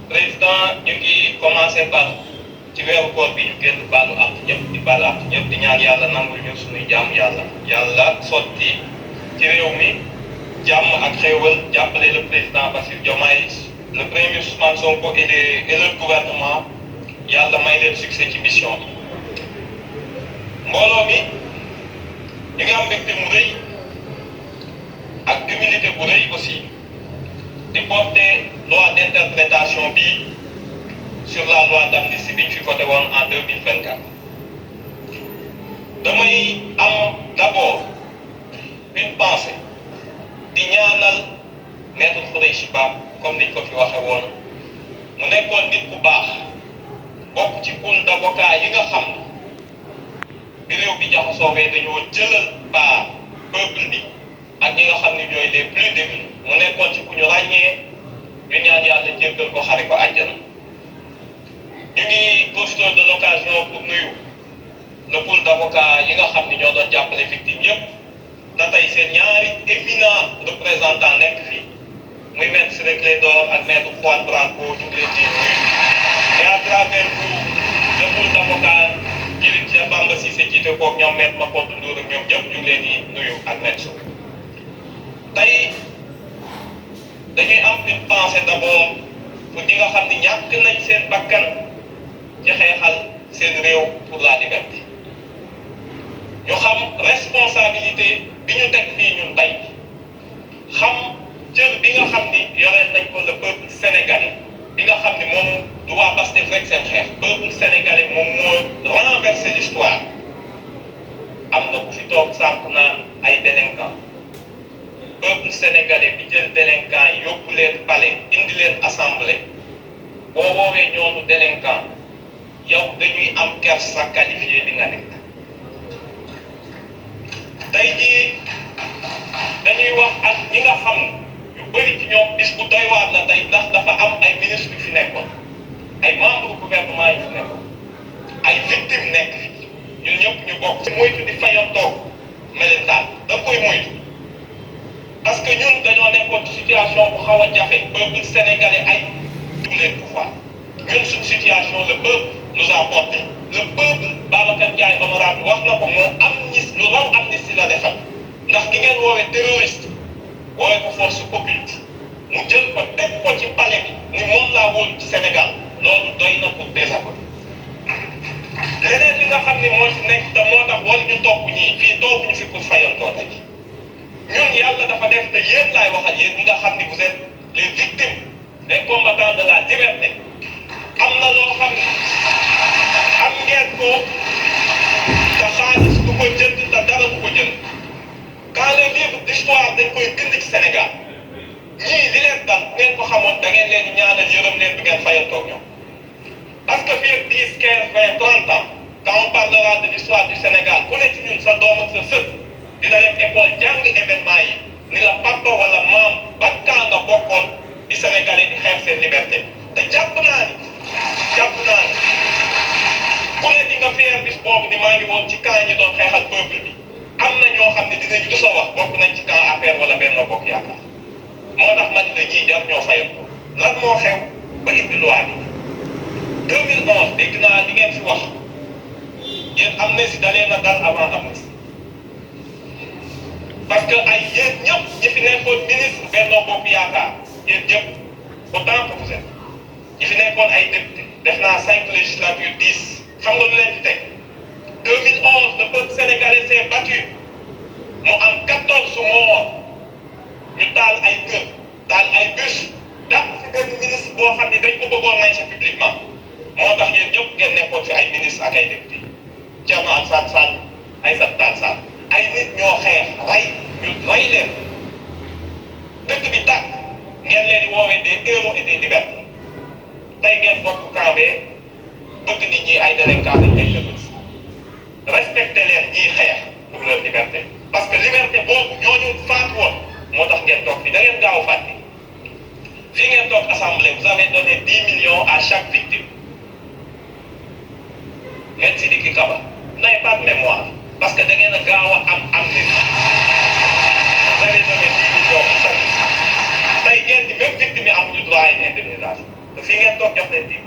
président ñu ngi commencé par ci weeru koor bi ñu génn baalu ak ñëpp di baalu ak ñëpp di ñaan yàlla nangul ñu suñuy jaamu yàlla sotti ci réew mi jàmm ak xéewal jàppale le président Bassirou Diomaye le premier ministre Ousmane Sonko et le gouvernement yàlla may leen succès ci mission bi mbooloo mi ñu ngi am mbégte mu rëy ak humilité bu rëy aussi di porter loi d'interprétation bi sur la loi d'amnistie bi ñu fi voté woon en 2024 damay am d'abord une pensée di ñaanal maître Khoureychi Ba comme niñ ko fi waxe woon mu nekkoon nit ku baax bokk ci pool d'avocats yi nga xam ne bi réew bi jaxasoowee dañoo jëlal ba peuple bi ak ñi nga xam ne ñooy les plus démunis mu nekkoon ci ku ñu ràññee ñu ñaan yàlla jéggal ko xare ko àjjana ñu ngi profité de l'occasion pour nuyu le pool d'avocats yi nga xam ne ñoo doon jàppale victime yëpp te tey seen ñaari éminent représentant nekk fii muy maître Ciré Clédor ak maître Juan Branco ñu ngi leen di nuyu et à travers vous le pool d'avocats Djilit Cheikh Bamba Cissé jiite koog ñoom maître Makodou Ndour ak ñoom ñëpp ñu ngi leen di nuyu ak maître Sow tey dañuy am une pensée d'abord pour ñi nga xam ne ñàkk nañ seen bakkan ci xeexal seen réew pour la liberté ñu xam responsabilité bi ñu teg fii ñun tey xam cër bi nga xam ni yoreel nañ ko le peuple sénégalais bi nga xam ni moom du waa Pastef rek seen xeex peuple sénégalais moom moo renversé l'histoire am na ku fi toog sànq naan ay délinquants peuple sénégalais bi jël délinquants yi yóbbu leen palais indi leen assemblée boo woowee ñoonu délinquant yow dañuy am kersa qualifié li nga nekk tey jii dañuy wax ak ñi nga xam yu bëri ci ñoom bis bu doy waar la tey ndax dafa am ay ministres yu fi nekkoon ay membres gouvernement yu fi nekkoon ay victimes nekk fi ñun ñëpp ñu bokk ci moytu di fayantoo melentaan da koy moytu parce que ñun dañoo nekkoon ci situation bu xaw a jafe peuple sénégalais ay tous les pouvoirs ñun suñu situation le peuple nous a porté le peuple Babacar Ndiaye honorable wax na ko moo amnistie lu raw amnistie la defal ndax ki ngeen woowee terroriste woowee ko force occulte mu jël ko teg ko ci palais bi ni moom laa wóolu ci Sénégal loolu doy na pour désaccorder leneen li nga xam ne moo ci nekk te moo tax war ñu topp ñii fii tooguñu fi pour fayantoo tey ñun yàlla dafa def te yéen laay waxal yéen ñi nga xam ni vous êtes les victimes des combattants de la liberté am na loo xam ne am ngeen ko te xaalis du ko jënd te dara du ko jënd quand les livres d'histoire dañ koy bind ci Sénégal ñii li leen dal ngeen ko xamoon da ngeen leen di ñaanal yërëm leen du ngeen fayantoog ñoom parce que fii 10 15 20 30 ans quand on parlera de l'histoire du Sénégal ku ne ci ñun sa doom ak sa sët dina dem école jàng événement yi ni la papa wala maam ba quand nga bokkoon di Sénégalais di xeex seen liberté te jàpp naa ni ku ne di nga fier bis boobu ni maa ngi woon ci camp ñi doon xeexal peuple bi am na ñoo xam ne dinañ du sa wax bokk nañ ci camp APR wala Benno Bokk Yaakaar moo tax man la ñii jar ñoo fayal ko lan moo xew ba indi loi bi 2011 dégg naa li ngeen fi wax yéen amnistie da leen a dal avant amnistie parce que ay yéen ñëpp ñi fi nekkoon ministre Benno Bokk Yaakaar yéen ñëpp autant que vous êtes ñi fi nekkoon ay député def naa 5 législatures 10 xam nga lu leen di teg 2011 le peuple sénégalais s'est battu mu am 14 morts ñu taal ay kër taal ay bus dàq fi benn ministre boo xam ne dañ ko bëggoon nañ sa publiquement moo tax yéen ñëpp ngeen nekkoon fi ay ministre ak ay député Thierno Alassane Sall Aïssata Tall Sall ay nit ñoo xeex rey ñu rey leen dëkk bi tàkk ngeen leen di woowee des héros et des libertés tey ngeen bokk campé bëgg nit ñi ay délinquants dañ lay jënd respecté leen ñiy xeex pour leur liberté parce que liberté boobu ñooñu faatu woon moo tax ngeen toog fi da ngeen gaaw a fàtte fii ngeen toog assemblée vous avez donné 10 millions à chaque victime Maître Sidiki Kaba n'avez pas de mémoire parce que da ngeen a gaaw a am nit vous avez donné 10 millions chaque tey ngeen di même victime yi amuñu droit à une indemnisation te fi ngeen toog jox leen 10 000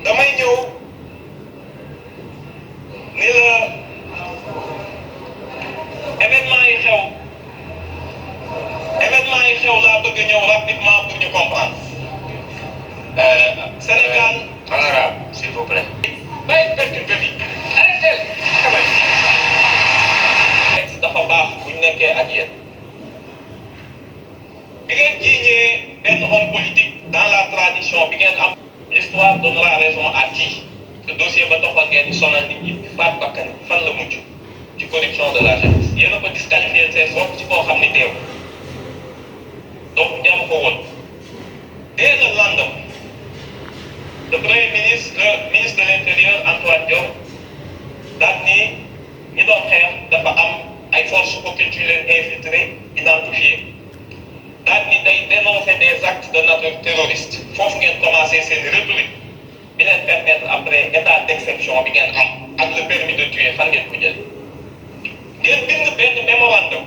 damay ñëw ni la événement yi xew laa bëgg ñëw rapidement pour ñu comprendre Sénégal. honorable s'il vous plaît. bàyyi perturbé bi arrêtez xamay texte dafa baax bu ñu nekkee ak yéen bi ngeen jiiñee benn homme politique dans la tradition bi ngeen am l'histoire donnera raison à qui le dossier ba toxal ngeen di sonal nit ñi faat bakkan fan la mujj ci corruption de la jeunesse yéen a ko disqualifié seen bopp ci koo xam ne teew donc jamu ko woon dès le lendemain le premier ministre de l'intérieur Antoine Diome daal ni ñi doon xeex dafa am ay forces occultes yu leen infiltré identifié daal ni day dénoncer des actes de nature terroriste foofu ngeen commencé seen rhétorique bi leen permettre après état d'exception bi ngeen am ak le permis de tuer fan ngeen ko jël ngeen bind benn mémorandum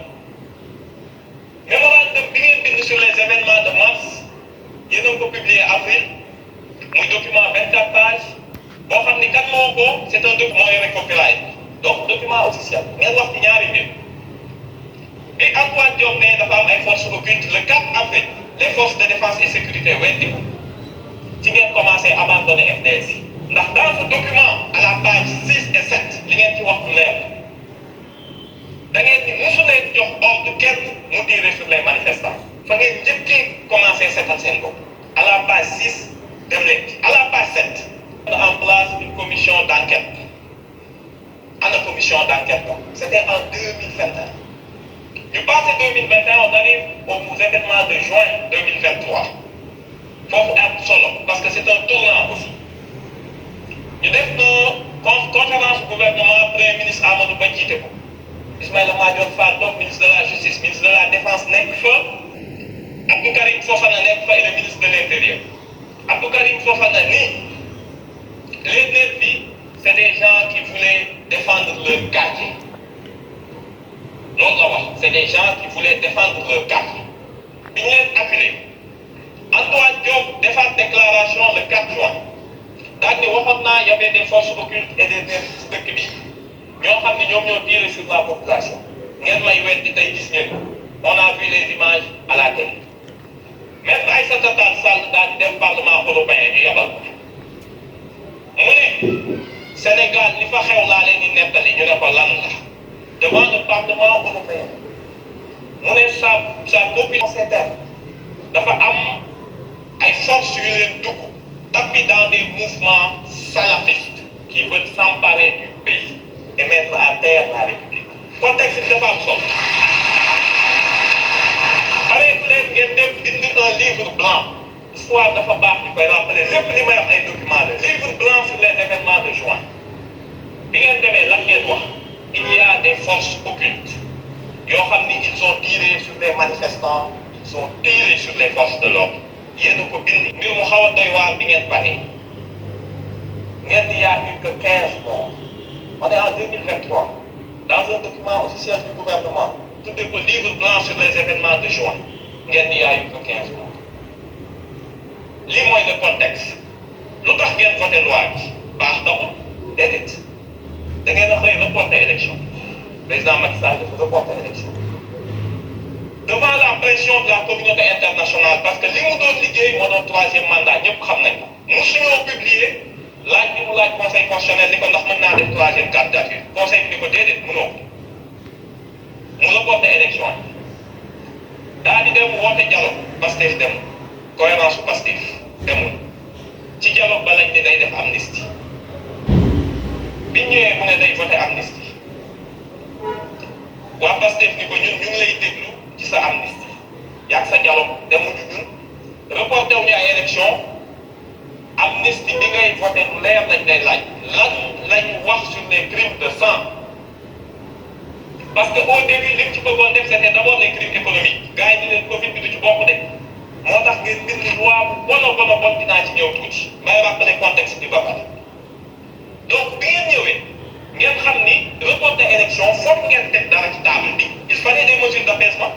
bi ngeen bind sur les événements de mars yéen a ko publié avril muy document 24 pages boo xam ni kan moo ko c'est un document yore copyright donc document officiel ngeen wax ci ñaari mbir et Antoine Diome ne dafa am ay forces occultes le 4 avril les forces de défense et sécurité weddi ko ci ngeen commencé abandonner FDS yi ndax dans ce document à la page 6 et 7 li ngeen ci wax lu leer da ngeen ni mosu leen jox ordre kenn mu tirer sur les manifestants fa ngeen njëkkee commencé seetal seen bopp à la page 6 dem leen à la page 7 en place une commission d'enquête ana commission d'enquête là c'était en 2021 ñu passé 2021 on arrive aux événements de juin 2023 foofu am solo parce que c'est un tournant aussi ñu def conférence gouvernement premier ministre Amadou Ba jiite ko Ismaïla Madior Fall donc ministre de la justice ministre de la défense nekk fa Abdou Karim Fofana nekk fa et le ministre de l'intérieur Abdou Karim Fofana ni les nervis c'est des gens qui voulaient défendre leur quartier loolu la wax c'est des gens qui voulaient défendre leur quartier bi ñu leen appelé Antoine Diome defaat déclaration le 4 juin daal ni waxoon naa y avait des forces occultes et des nervis ci dëkk bi ñoo xam ne ñoom ñoo tiré sur la population ngeen may weddi tey gis ngeen on a vu les images à la télé maître Aïssata Tall Sall daal di dem parlement européen ñu yabal ko mu ne Sénégal li fa xew laa leen di nettali ñu ne ko lan la devant le parlement européen mu ne sa population interne dafa am ay forces yu leen dugg tapis dans des mouvements salafistes qui veulent s'emparer du pays et mettre à terre la République contexte bi dafa am solo avec leen ngeen dem bind un livre blanc histoire dafa baax ñu koy rappeler lépp li may wax ay documents la livre blanc sur les événements de juin bi ngeen demee lan ngeen wax il y a des forces occultes yoo xam ni ils ont tiré sur les manifestants ils ont tiré sur les forces de l'ordre yéen a ko bind mbir mu xaw a doy waar bi ngeen paree ngeen di y a eu que 15 morts on est en 2023 dans un document officiel du gouvernement tuddee ko livre blanc sur les événements de juin ngeen di y a eu que 15 morts lii mooy le contexte lu tax ngeen voté loi bi baax taxul déedéet da ngeen a xëy reporter élection président Macky Sall dafa reporter élection devant la pression de la communauté internationale parce que li mu doon liggéey moo doon 3e mandat ñëpp xam nañ ko mosuñoo publier laaj bi mu laaj conseil constitutionnel ni ko ndax mën naa def 3e candidature conseil bi ni ko déedéet mënoo ko mu reporter élection yi daa di dem woote dialogue Pastef dem cohérence bu Pastef demul ci dialogue ba lañ ne day def amnistie bi ñëwee mu ne day voter amnistie waa Pastef ni ko ñun ñu ngi lay déglu ci sa amnistie yaag sa dialogue demuñu ñun reporté wuñu ay élection amnistie bi ngay voté lu leer lañ lay laaj lan lañ wax sur les crimes de sang parce que au début li ci bëggoon def c'était d'abord les crimes économiques gars yi di leen Covid bi du ci bokk de moo tax ngeen bind loi bu bon dinaa ci ñëw tuuti may rappeler contexte bi ba pare donc bi ngeen ñëwee ngeen xam ni reporter élection foog ngeen teg dara ci table bi il fallait des mesures d'apaisement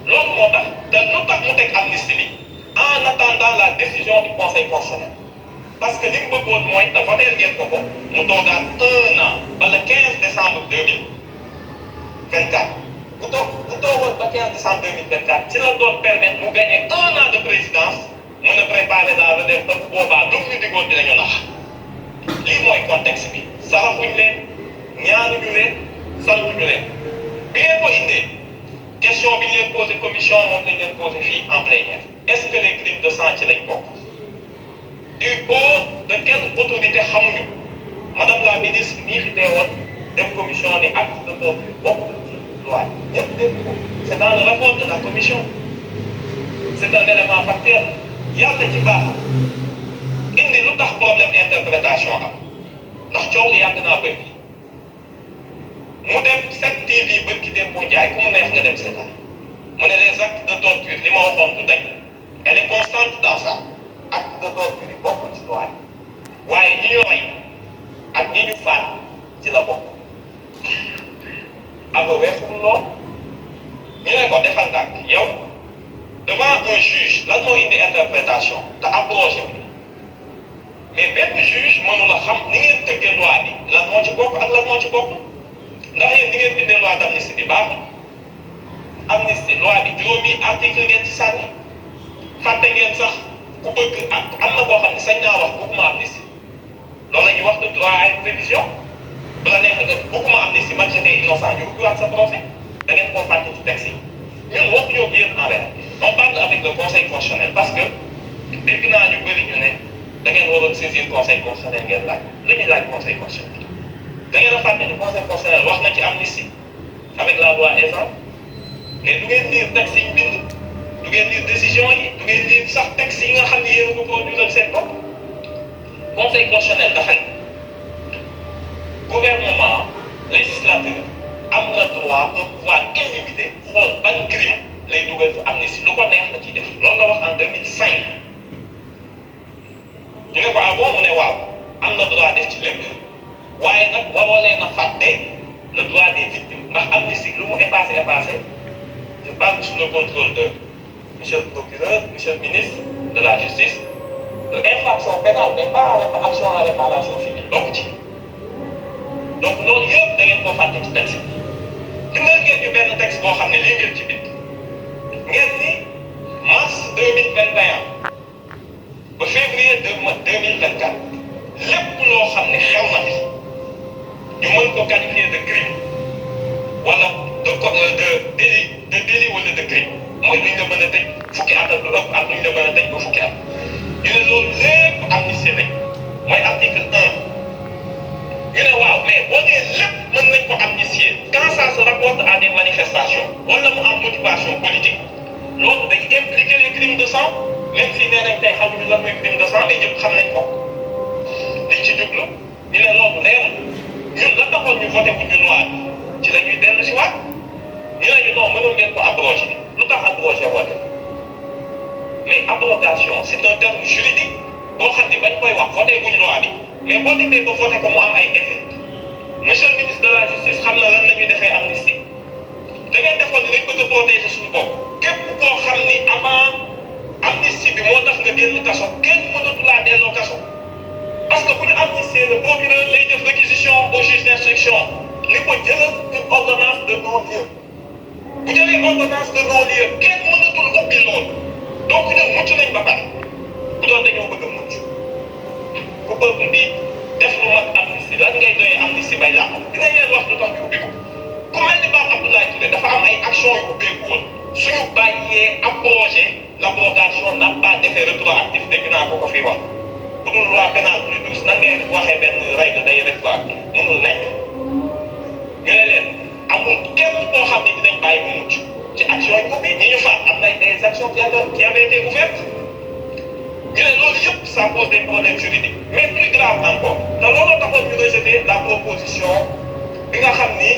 loolu moo tax te lu tax mu teg amnistie bi en attendant la décision du conseil constitutionnel parce que li mu bëggoon mooy te voté ngeen ko mu toogaat 1 an ba le 15 décembre 2024 bu toogoon ba 15 décembre 2024 ci la doon permettre mu gagner 1 an de présidence mën a préparer la relève te bu boobaa lu ñu diggoon dinañu nax lii mooy contexte bi saraxuñ leen ñaanuñu leen saluñu leen bi ngeen ko indee question bi ñu leen posé commission moom lañ leen posé fii en plénière est-ce que les crimes de sang ci lañ bokk du haut de quelle autorité xamuñu madame la ministre nii fi teewoon dem commission ni acte de torture bokk ci loi ñëpp dégg ko c'est dans le rapport de la commission c'est un élément factuel yàlla ci baax indi lu tax problème interprétation am ndax coow li yàgg naa bëri mu dem 7TV bërki dem boo jaay ku mu neex nga dem seetaan mu ne les actes de torture li ma waxoon du dañ elle est constante dans ça acte de torture yi bokkul ci loi waaye ñi ñu rey ak ñi ñu faat ci la bokk aba weesul lool ñu ne ko defal ndànk yow devant un juge lan moo indi interprétation te abrogé bi mais benn juge mënu la xam ni ngeen tëggee loi bi lan moo ci bokk ak lan moo ci bokk ndax yéen ni ngeen bindee loi d'amnistie bi baaxul amnistie loi bi juróomi article ngeen ci sànni fàtte ngeen sax ku bëgg ak am na koo xam ne sañ naa wax bëgguma amnistie loolu la ñuy wax de droit à une révision bu la neexee nga bëgguma amnistie man j'étais innocent ñu ubbiwaat sa procès da ngeen koo fàtte ci texte yi ñun waxuñoo ak yéen en réalité on parle avec le conseil constitutionnel parce que dégg naa ñu bëri ñu ne da ngeen waroon saisir conseil constitutionnel ngeen laaj lu ñuy laaj conseil constitutionnel da ngeen a fàtte ni conseil constitutionnel wax na ci amnistie avec la loi Ezzan mais du ngeen lire texte yi bind du ngeen lire décision yi du ngeen lire sax texte yi nga xam ne yéen a ko produire seen bopp conseil constitutionnel dafay gouvernement législateur am na droit un pouvoir illimité xool ban crime lay dugal ci amnistie lu ko neex la ciy def loolu la wax en 2005 ñu ne ko ah bon mu ne waaw am na droit def ci lépp waaye nag waroo leen a fàtte le droit des victimes ndax amnistie lu mu effacé je parle sous le contrôle de monsieur le procureur monsieur le ministre de la justice infraction pénale mais pas action à réparation civile donc ci donc loolu yëpp da ngeen koo fàtte ci texte bi ngeen ñu benn texte boo xam ne lii ngeen ci bind ngeen ni mars 2021 ba février 2024 lépp loo xam ne xew na fi ñu mën ko qualifier de crime wala de délit wala de crime mooy lu ñu la mën a tëj fukki at ak lu ëpp ak lu ñu la mën a tëj ba fukki at ñu ne loolu lépp amnistie nañ mooy article 1 ñu ne waaw mais boo nee lépp mën nañ ko amnistier quand ça se rapporte à des manifestations wala mu am motivation politique loolu day impliquer les crimes de sang même si nee nañ tey xamuñu lan mooy crime de sang mais ñëpp xam nañ ko dañ ci jublu ñu ne loolu leer ñun la taxoon ñu voté bu ñu loi ci la ñuy dellu si waat ñu ne ñu non mënoon ngeen ko abrogé lu tax abrogé woote mais abrogation c'est un terme juridique boo xam ne bañ koy wax voté bu ñu loi bi mais boo demee ba voté ko mu am ay effet monsieur le ministre de la justice xam na lan la ñuy defee amnistie da ngeen defoon ni dañ bëgg a protéger suñu bopp képp koo xam ni avant amnistie bi moo tax nga génn kaso kenn mënatu laa delloo kaso parce que bu ñu amnistier le procureur lay def réquisition au juge d'instruction ni ko jëlal une ordonnance de non-lieu bu jëlee ordonnance de non-lieu kenn mënatul ubbi loolu donc ñun mucc nañ ba pare bu doon dañoo bëgg a mucc ku bëgg di def lu mat amnistie lan ngay doyee amnistie bay làqu dinañ leen wax lu tax ñu ubbi ko ku mel ni Pape Abdoulaye Touré dafa am ay actions yu ubbeeku woon suñu bàyyee abrogé l'abrogation n'a pas d'effet rétroactif dégg naa ko fi wax bu dul loi pénale plus douce nan ngay waxee benn règle day rétroactif mënul nekk ñu ne leen amul kenn koo xam ne dinañ bàyyi mu mucc ci action yi ubbi ñi ñu faat am na des actions qui avaient été ouvertes ñu ne loolu yëpp ça pose des problèmes juridiques mais plus grave encore te loolu taxoon ñu rejeter la proposition bi nga xam ni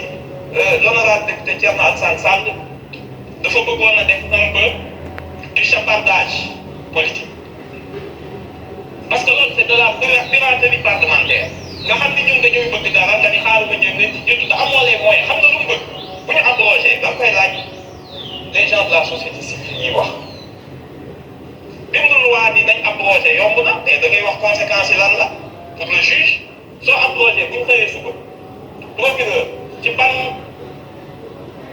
l'honorable député Thierno Alassane Sall dafa bëggoon a def un peu du chapardage politique parce que loolu c'est de la piraterie parlementaire nga xam ni ñun dañuy bëgg dara nga ni xaaral ma jënd ci jënd te amoo les moyens xam nga lu mu bëgg bu ñu abrogé da koy laaj les gens de la société civile ñuy wax bindu loi bi nañ abrogé yomb na mais da ngay wax conséquences yi lan la pour le juge soo abrogé bu ñu xëyee suba procureur ci ban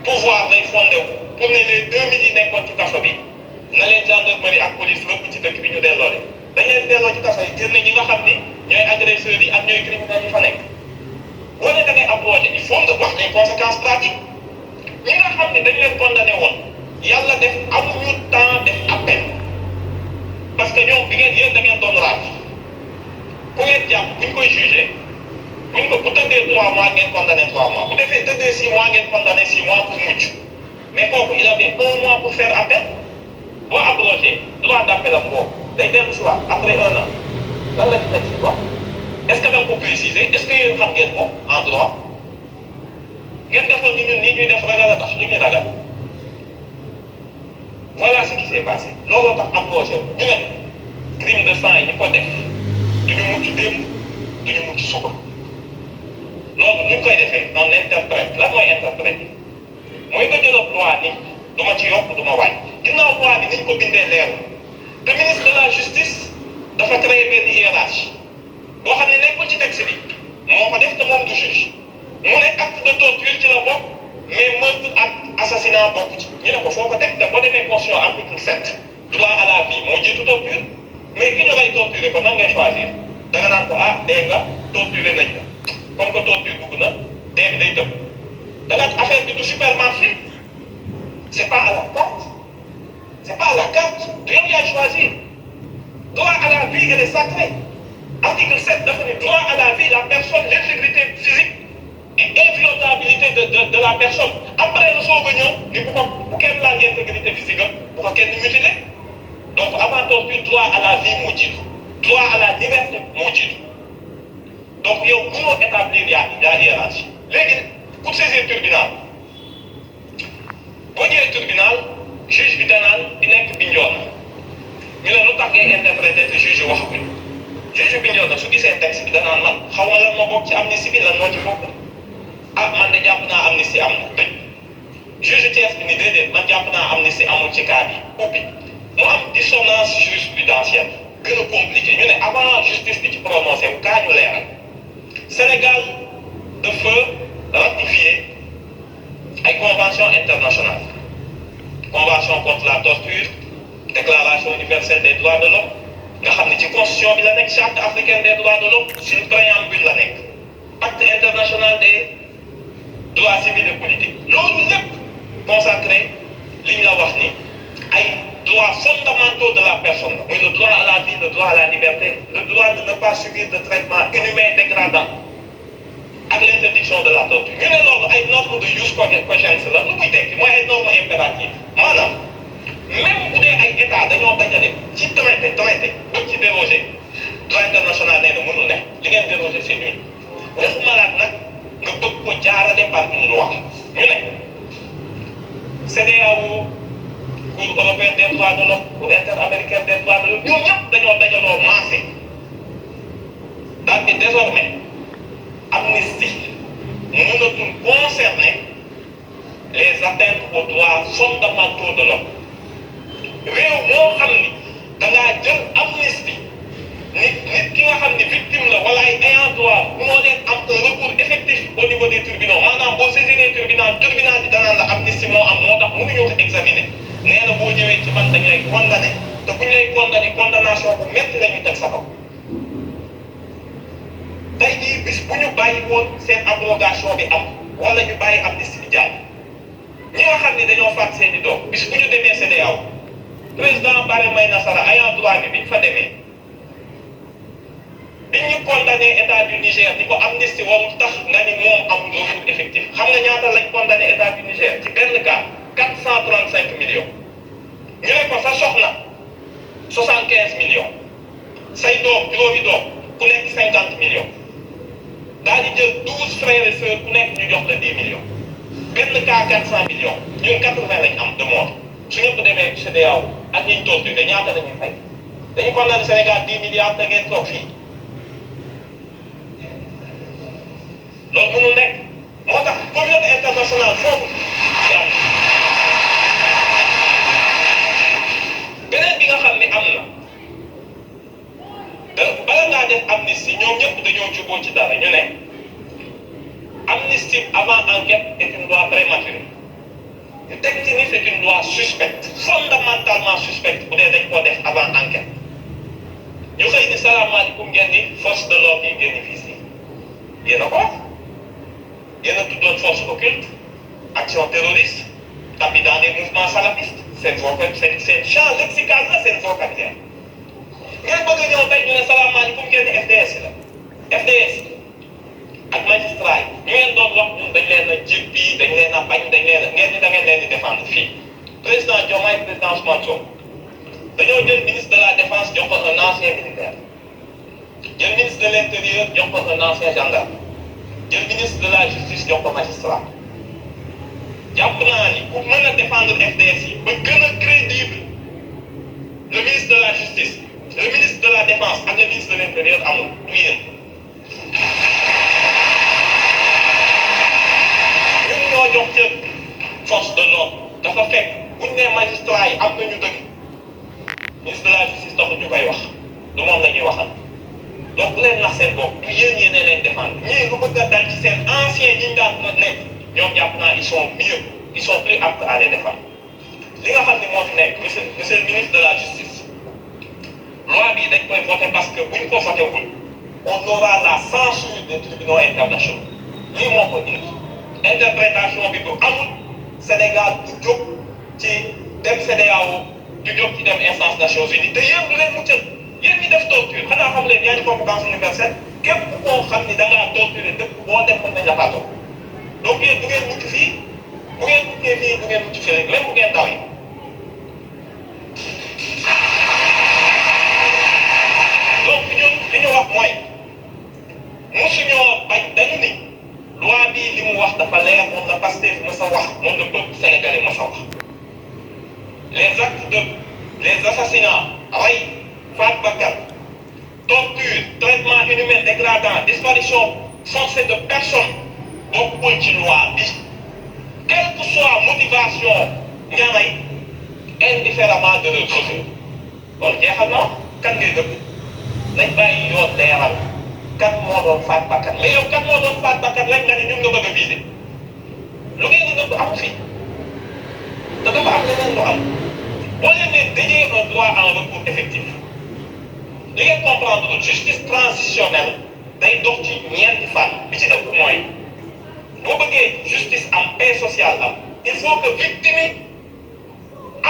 pouvoir day fondé wu pour ne les 2000 yi nekkoon ci kaso bi na leen gendarmerie ak police rëbb ci dëkk bi ñu delloo leen dañ leen delloo ci kaso yi génne ñi nga xam ni ñooy agresseurs yi ak ñooy criminels yi fa nekk boo ne da ngay abrogé il faut nga wax les conséquences pratiques ñi nga xam ne dañ leen condamné woon yàlla def amuñu temps def appel parce que ñoom bi ngeen yéen da ngeen doon raaj ku ngeen jàpp buñ koy jugé buñ ko bu tëddee 3 mois ngeen condamné 3 mois bu defee tëddee 6 mois ngeen condamné 6 mois pour mucc mais kooku il avait 1 mois pour faire appel boo abrogé droit d'appel am boobu day dellu si waat après 1 an lan la ci teg si quoi est-ce que da nga ko préciser est-ce que yéen xam ngeen ko en droit ngeen defoon ni ñun nii ñuy def ragal a tax ñu ngi ragal voilà ce qui s'est passé looloo tax abrogé ñu ne crime de sang yi ñu ko def duñu mucc démb duñu mucc suba loolu ñu koy defee on interprète lan mooy interprète mooy nga jëloon loi ni du ma ci yokk du ma wàññi ginnaaw loi bi ni ñu ko bindee leerul te ministre de la justice dafa créé benn hiérarchie boo xam ne nekkul ci texte bi moo ko def te moom du juge mu ne acte de torture ci la bokk mais meurtre ak assassinat bokk ci ñu ne ko foo ko teg te boo demee constitution article 7 droit à la vie moo jiitu torture mais ki ñu lay torturer ko nan ngay choisir da nga naan ko ah dee nga torturer nañ la comme que torture dugg na dee bi day tëb da nga affaire bi du supermarché c'est pas à la carte c'est pas à la carte du yow yaay choisir droit à la vie elle est sacrée article 7 dafa ne droit à la vie la personne l'intégrité physique et inviolabilité de la personne après la soog a ñëw ni bu kenn laal intégrité physique am bu ko kenn mutiler donc avant torture droit à la vie moo jiitu droit à la liberté moo jiitu donc yow mënoo établir yaa hiérarchie léegi pour saisir tribunal boo ñëwee tribunal juge bi danaan di nekk Bignona ñu ne lu tax ngay interpréter te juge waxaguñ juge Bignona su gisee texte bi danaan man xaw ma lan moo bokk ci amnistie bi lan moo ci bokk ah man de jàpp naa amnistie am na tëj juge Thiès bi ni déedéet man jàpp naa amnistie amul ci cas bi ubbi mu am dissonance jurisprudentielle gën a compliqué ñu ne avant justice bi ci prononcé wu kaa ñu leeral Sénégal dafa ratifier ay convention internationale convention contre la torture déclaration universelle des droits de l'homme nga xam ne ci constitution bi la nekk charte africaine des droits de l'homme suñu préambule la nekk pacte international des droits civils et politiques loolu lépp consacré li ñu la wax ni ay droits fondamentaux de la personne muy le droit à la vie le droit à la liberté le droit de ne pas subir de traitement inhumain dégradant ak l'interdiction de la torture ñu ne loolu ay normes de jus cogens la lu muy tekki mooy ay normes impératives maanaam même bu dee ay état dañoo dajale ci traité ba ci déroger droit international nee na mënul ne li ngeen déroger c'est nul waxuma laat nag nga bëgg ko jaarale par une loi ñu ne CEDEAO Cour européenne des droits de l'homme Cour interaméricaine des droits de l'homme ñoom ñëpp dañoo dajaloo maase daal di désormais amnistie mënatul concerner les atteintes aux droits fondamentaux de l'homme réew moo xam ni da ngaa jël amnistie nit ki nga xam ni victime la wala ay ayant droit moo leen am un recours effectif au niveau des tribunaux maanaam boo saisiree tribunal bi danaan la amnistie moo am moo tax mënuñoo ko examiner nee na boo ñëwee ci man dañ lay condamné te bu ñu lay condamné condamnation bu métti la ñu teg sa kaw tey jii bis bu ñu bàyyi woon seen abrogation bi am wala ñu bàyyi amnistie bi jàll ñi nga xam ni dañoo faat seen i doom bis bu ñu demee CEDEAO président Barre May Nassara ayant droit bi biñ fa demee biñ ñu condamné état du Niger ni ko amnistie warul tax nga ni moom amul recours effectif xam nga ñaata lañ condamné état du Niger ci benn cas 435 millions ñu ne ko sa soxna 75 millions say doom juróomi doom ku nekk 50 millions daal di jël 12 frères et sœurs ku nekk ñu jox la 10 millions benn cas 400 millions ñun 80 lañ am de mort su ñëpp demee CEDEAO ak ñi ñu torturé ñaata la ñuy fay dañu condamné Sénégal 10 milliards da ngeen toog fii loolu mënul nekk moo tax communauté internationale foofu élément suspect bu dee dañ koo def avant enquête ñu xëy ni salaamaaleykum ngeen ni force de l'ordre yi ngeen ni fii si yéen a ko yéen a tuddoon force occulte action terroriste tapis dans des mouvements salafistes seen champ lexical la seen vocabulaire ngeen bëgg a ñëw tey ñu ne salaamaaleykum ngeen ni FDS la FDS ak magistrat yi ñu ngeen doon wax ñun dañ leen a jéppi dañ leen a bañ dañ leen a ngeen ni da ngeen leen di défendre fii président Diomaye président Ousmane Sonko dañoo jël ministre de la défense jox ko un ancien militaire jël ministre de l'intérieur jox ko un ancien gendarme jël ministre de la justice jox ko magistrat jàpp naa ni pour mën a défendre FDS yi ba gën a crédible le ministre de la justice le ministre de la défense ak le ministre de l'intérieur amul du yéen ñun ñoo jox cër force de l'ordre dafa fekk buñ nee magistrat yi am nañu dëgg ministre de la justice taxul ñu koy wax du moom la ñuy waxal donc bu leen nax seen bopp du yéen yéen leen défendre ñii lu bëgg a dal ci seen ancien ñi ñu daan nekk ñoom jàpp naa ils sont mieux ils sont plus aptes à les défendre li nga xam ne moo fi nekk monsieur le ministre de la justice loi bi dañ koy voter parce que buñ ko voté wul on aura la censure des tribunaux internationaux lii moo ko indi interprétation bi bu amul Sénégal du jóg ci dem CEDEAO du jóg ci dem instance Nations Unies te yéen du leen muccal yéen ñi def torture xanaa xam leen yaa ngi convocation universelle képp koo xam ni da ngaa torturer dëkk boo dem mën nañ la faatoo donc yéen du ngeen mucc fii bu ngeen muccee fii du ngeen mucc fii rek même bu ngeen daw yi donc ñun li ñu wax mooy musuñoo bañ dañu ni loi bi li mu wax dafa leer moom la Pastef mës a wax moom la peuple sénégalais mës a wax les assassinats rey faat bakkan torture traitement inhumain dégradant disparition forcée de personnes bokkul ci loi bi quelle que soit motivation nga rey indifféremment de leur cause kon jeexal na kan ngay dëpp nañ bàyyi yoon leeral kan moo doon faat bakkan mais yow kan moo doon faat bakkan rek nga ne ñun nga bëgg a viser lu ngeen di nëbb amu fi te dafa am leneen lu am boo leen ne dédier un droit à un recours effectif li ngeen comprendre justice transitionnelle day dox ci ñeenti fan bi ci ëpp mooy boo bëggee justice am paix sociale am il faut que victime yi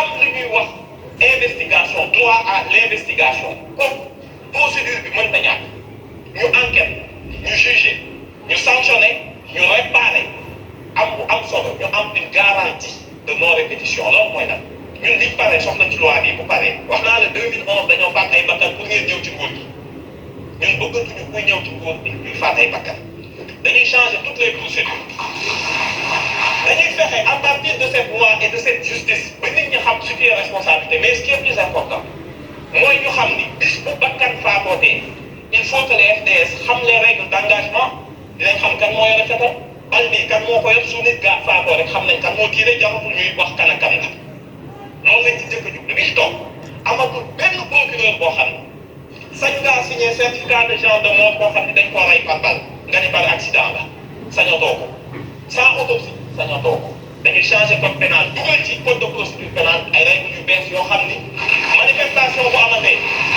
am lu ñuy wax investigation droit à l'investigation comme procédure bi mën na ñàkk ñu enquête ñu juger ñu sanctionner ñu réparer am solo ñu am une garantie de non répétition loolu mooy nag ñun liñ pare soxla ci loi bi bu paree wax naa la 2011 dañoo faat ay bakkan pour ngeen ñëw ci nguur gi ñun bëggatuñu kuy ñëw ci nguur bi ñuy faat ay bakkan dañuy changer toutes les procédures dañuy fexe à partir de cette loi et de cette justice ba nit ñi xam ce qui est responsabilité mais ce qui est plus important mooy ñu xam ni bis bu bakkan faatootee il faut que les FDS xam les règles d'engagement dinañ xam kan moo yore fetal bal bi kan moo ko yor su nit gaa faatoo rek xam nañ kan moo tiire jaratul ñuy wax kan ak kan la loolu lañ ci njëkk a jug bi toog amatul benn procureur boo xam ne sañ ngaa signé certificat de genre de mort boo xam ne dañ koo rey par balle nga ni par accident la sañatoo ko sans autopsie sañatoo ko dañuy changer code pénal dugal ci code de procédure pénale ay règles yu bees yoo xam ni manifestation bu amatee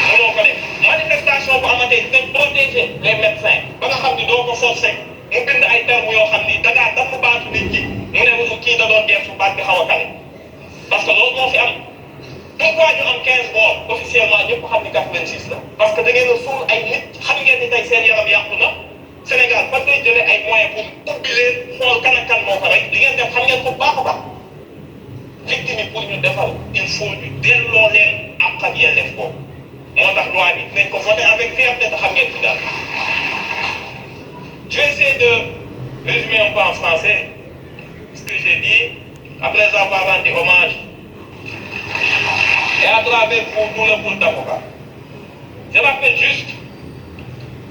mënoo ko def manifestation bu amatee dañ protéger les médecins ba nga xam ni doo ko forcer mu bind ay termes yoo xam ni dangaa damm baatu nit ñi mu ne kii da doon geesu baat bi xaw a kale parce que loolu moo fi am pourquoi ñu am 15 morts officiellement ñëpp xam ni 86 la parce que da ngeen a suul ay nit xam ngeen ni tey seen yaram yàqu na Sénégal fan lay jëlee ay moyens pour ubbi leen xool kan ak kan moo ko rek li ngeen def xam ngeen ko baax a baax victime yi pour ñu defal il faut ñu delloo leen ak ak yelleef boobu moo tax loi bi dinañ ko voter avec fierté te xam ngeen ci daal. Je vais essayer de résumer un peu en français ce que j'ai dit après avoir rendu hommage et à travers pour tout le pôle d'avocats. Je rappelle juste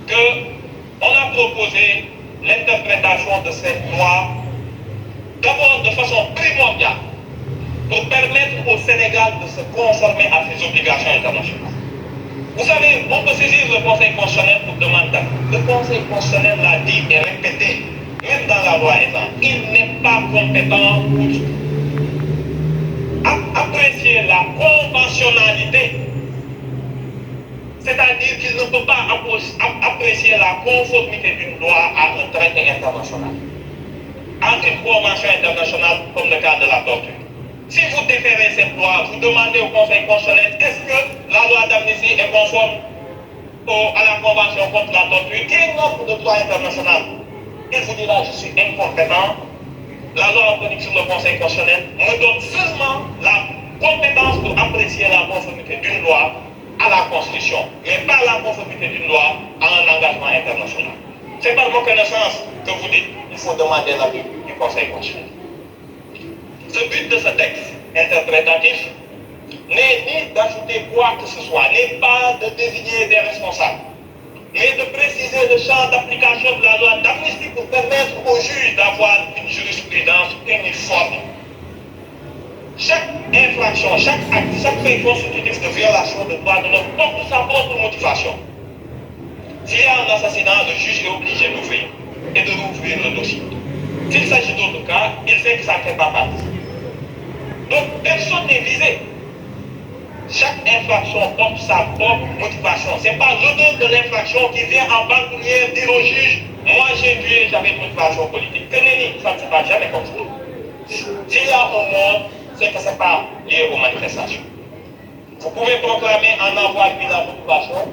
que on a proposé l'interprétation de cette loi d'abord de façon primordiale pour permettre au Sénégal de se conformer à ses obligations internationales. Vous savez, on peut saisir le Conseil constitutionnel pour demander. Le Conseil constitutionnel l'a dit et répété, même dans la loi étant, il n'est pas compétent pour apprécier la convention constitutionnalité. C'est-à-dire qu'il ne peut pas apprécier la conformité d'une loi à un traité international, à une convention internationale comme le cas de la torture. Si vous déférez cette loi, vous demandez au Conseil constitutionnel est-ce que la loi d'amnistie est conforme à la convention contre la torture, qui est une norme de droit international. Il vous dira je suis incompétent. La loi organique sur le Conseil constitutionnel me donne seulement la compétence pour apprécier la conformité d'une loi à la Constitution, mais pas la conformité d'une loi à un engagement international. C'est par reconnaissance que vous dites qu'il faut demander l'avis du Conseil constitutionnel. Le but de ce texte interprétatif n'est ni d'ajouter quoi que ce soit, n'est pas de désigner des responsables, mais de préciser le champ d'application de la loi d'amnistie pour permettre aux juges d'avoir une jurisprudence uniforme. Chaque infraction, chaque acte, chaque fait constitutif de violation de droits de l'homme porte sa propre motivation. S'il y a un assassinat, le juge est obligé d'ouvrir et de rouvrir le dossier. S'il s'agit d'autres cas, il sait que ça ne fait pas partie. Donc, personne n'est visé. Chaque infraction porte sa propre motivation. Ce n'est pas l'auteur de l'infraction qui vient en bandoulière dire au juge moi j'ai tué, j'avais une motivation politique. Que nenni, ça ne se passe jamais comme ça. S'il y a un mort, c'est que ce n'est pas lié aux manifestations. Vous pouvez proclamer en avoir eu la motivation.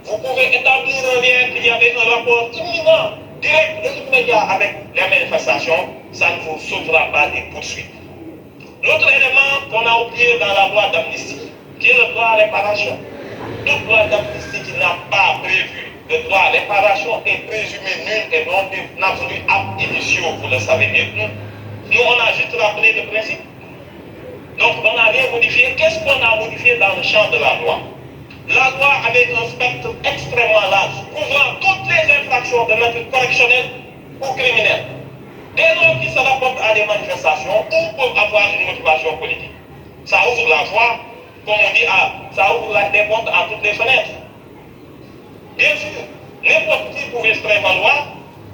Vous pouvez établir un lien qu'il y avait un rapport imminent, direct et immédiat avec les manifestations. Ça ne vous sauvera pas des poursuites. L'autre élément qu'on a oublié dans la loi d'amnistie, qui est le droit à réparation. Toute loi d'amnistie qui n'a pas prévu le droit à réparation est présumé nul et non absolu ab initio, vous le savez bien. Nous, on a juste rappelé le principe. Donc, on n'a rien modifié. Qu'est-ce qu'on a modifié dans le champ de la loi? La loi avait un spectre extrêmement large, couvrant toutes les infractions de nature correctionnelle ou criminelle. Dès lors qu'ils se rapportent à des manifestations ou peuvent avoir une motivation politique. Ça ouvre la voie, comme on dit, ça ouvre des portes à toutes les fenêtres. Bien sûr, n'importe qui pouvait se prévaloir,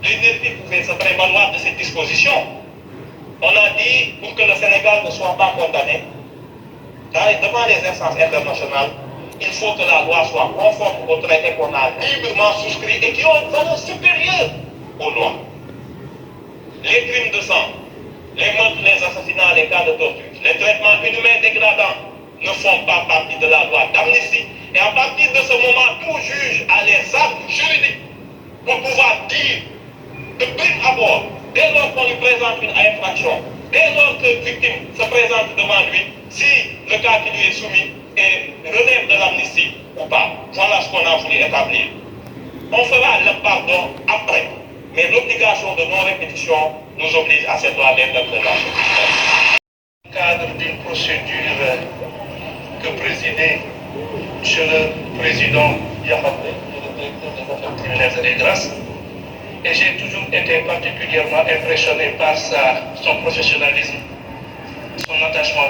les défis pouvaient se prévaloir de cette disposition. On a dit, pour que le Sénégal ne soit pas condamné, devant les instances internationales, il faut que la loi soit conforme aux traités qu'on a librement souscrits et qui ont une valeur supérieure aux lois. Les crimes de sang, les meurtres, les assassinats, les cas de torture, les traitements inhumains dégradants ne font pas partie de la loi d'amnistie. Et à partir de ce moment, tout juge a les armes juridiques pour pouvoir dire de prime abord, dès lors qu'on lui présente une infraction, dès lors que la victime se présente devant lui, si le cas qui lui est soumis relève de l'amnistie ou pas. Voilà ce qu'on a voulu établir. On fera le pardon après. Mais l'obligation de non-répétition nous oblige à cette loi d'interprétation. Dans le cadre d'une procédure que présidait M. le Président Yahabé, le directeur des affaires criminelles et des grâces, et j'ai toujours été particulièrement impressionné par son professionnalisme, son attachement